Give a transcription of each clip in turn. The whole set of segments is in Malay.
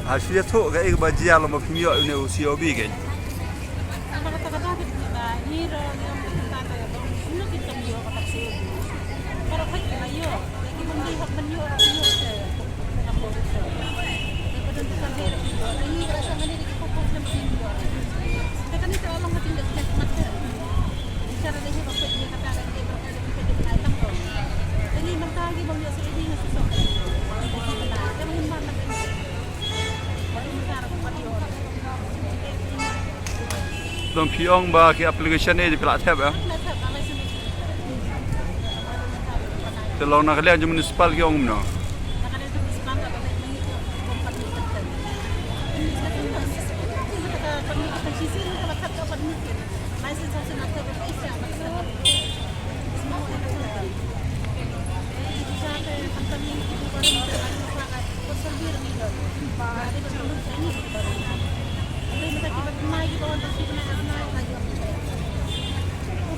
Asyik tu kayak baju alam pemio ini usia bikin. Dom piong ba ki application ni di pelatih ya. Kalau nak lihat municipal ki ong no.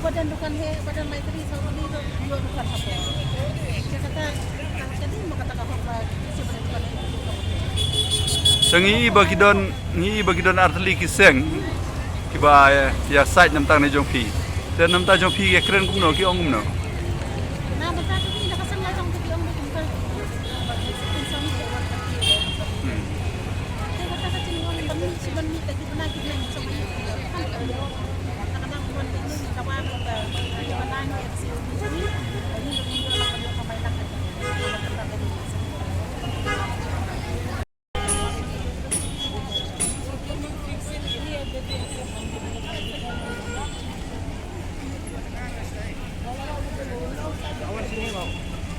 Badan bukan badan maitri sama ni tu dua bukan apa. Dia kata jadi mau kata apa sebenarnya bukan. Ngi bagi don artli kiseng kiba ya site nam tang ne jong phi. Dan nam ta jong phi ke keren kum no ki ong no. Nah, betul tu ni dah kasang lah jong tu ong tu kan. Insani ke orang kaki. Saya kata cakap orang bami sebenarnya tadi pernah kita ni sama ni. Kadang-kadang buat ini kawan kita, kawan lain yang sih.